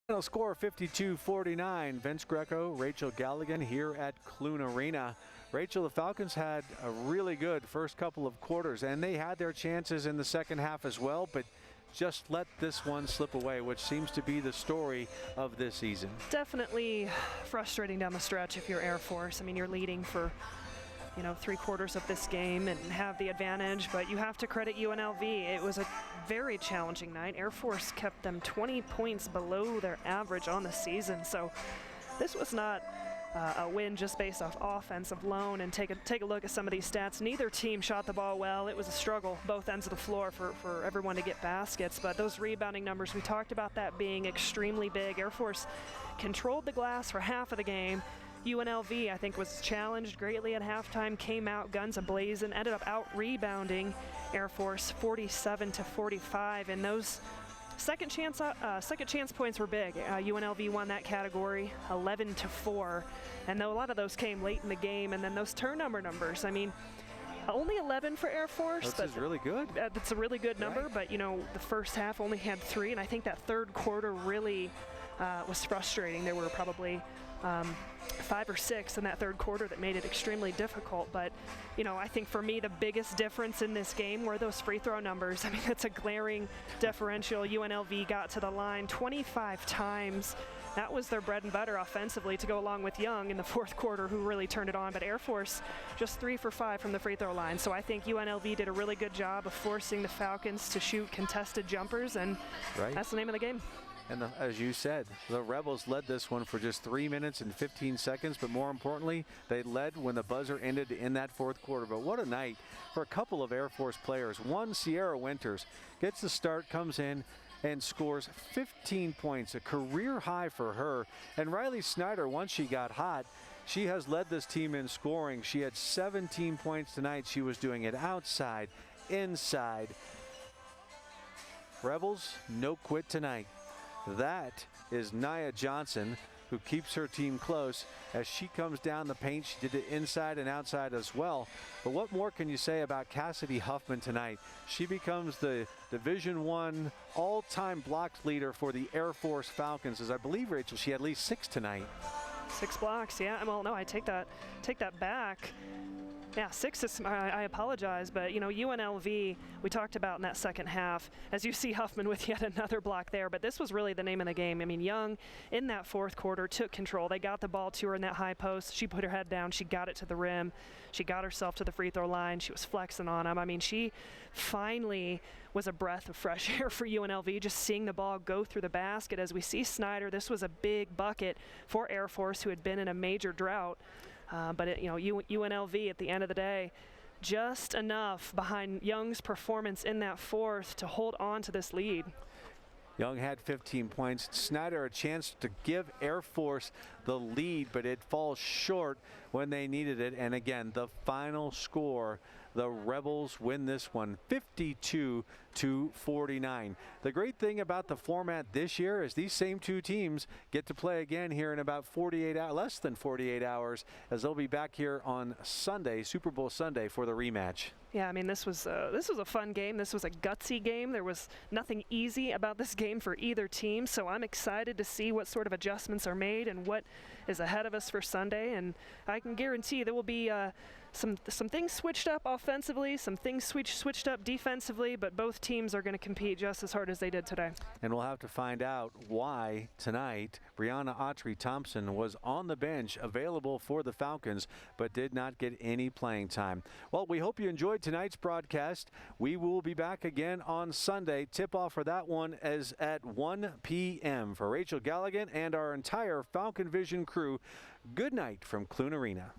Final score 52-49. Vince Greco, Rachel Galligan here at Clune Arena. Rachel, the Falcons had a really good first couple of quarters, and they had their chances in the second half as well, but just let this one slip away, which seems to be the story of this season. Definitely frustrating down the stretch if you're Air Force. I mean, you're leading for 3/4 of this game and have the advantage, but you have to credit UNLV. It was a very challenging night. Air Force kept them 20 points below their average on the season, so this was not a win just based off offense alone. And take a look at some of these stats. Neither team shot the ball well. It was a struggle both ends of the floor for everyone to get baskets, but those rebounding numbers, we talked about that being extremely big. Air Force controlled the glass for half of the game. UNLV, I think, was challenged greatly at halftime, came out guns a-blazing, ended up out-rebounding Air Force 47-45, and those second chance points were big. UNLV won that category 11-4, and though a lot of those came late in the game, and then those turnover numbers, I mean, only 11 for Air Force. That's really good. That's a really good number, right? But the first half only had 3, and I think that third quarter really was frustrating. There were probably 5 or 6 in that third quarter that made it extremely difficult. But I think for me the biggest difference in this game were those free throw numbers. I mean, it's a glaring differential. UNLV got to the line 25 times. That was their bread and butter offensively, to go along with Young in the fourth quarter, who really turned it on. But Air Force just 3 for 5 from the free throw line. So I think UNLV did a really good job of forcing the Falcons to shoot contested jumpers, and that's the name of the game. And as you said, the Rebels led this one for just 3 minutes and 15 seconds, but more importantly, they led when the buzzer ended in that fourth quarter. But what a night for a couple of Air Force players. One, Sierra Winters, gets the start, comes in, and scores 15 points, a career high for her. And Riley Snyder, once she got hot, she has led this team in scoring. She had 17 points tonight. She was doing it outside, inside. Rebels, no quit tonight. That is Nia Johnson, who keeps her team close as she comes down the paint. She did it inside and outside as well. But what more can you say about Cassidy Huffman tonight? She becomes the Division I all-time block leader for the Air Force Falcons, as I believe, Rachel, she had at least 6 tonight. 6 blocks, yeah. Well, no, I take that back. Yeah, 6 is, I apologize, but UNLV, we talked about in that second half, as you see Huffman with yet another block there, but this was really the name of the game. I mean, Young in that fourth quarter took control. They got the ball to her in that high post. She put her head down. She got it to the rim. She got herself to the free throw line. She was flexing on them. I mean, she finally was a breath of fresh air for UNLV, just seeing the ball go through the basket. As we see Snyder, this was a big bucket for Air Force, who had been in a major drought. But UNLV at the end of the day, just enough behind Young's performance in that fourth to hold on to this lead. Young had 15 points. Snyder a chance to give Air Force the lead, but it falls short when they needed it. And again, the final score, the Rebels win this one 52-49. The great thing about the format this year is these same two teams get to play again here in about less than 48 hours, as they'll be back here on Sunday, Super Bowl Sunday, for the rematch. Yeah, I mean, this was a fun game. This was a gutsy game. There was nothing easy about this game for either team, so I'm excited to see what sort of adjustments are made and what is ahead of us for Sunday. And I can guarantee there will be some things switched up offensively, some things switched up defensively, but both teams are going to compete just as hard as they did today. And we'll have to find out why tonight Brianna Autry-Thompson was on the bench, available for the Falcons, but did not get any playing time. Well, we hope you enjoyed tonight's broadcast. We will be back again on Sunday. Tip-off for that one is at 1 p.m. For Rachel Galligan and our entire Falcon Vision crew, good night from Clune Arena.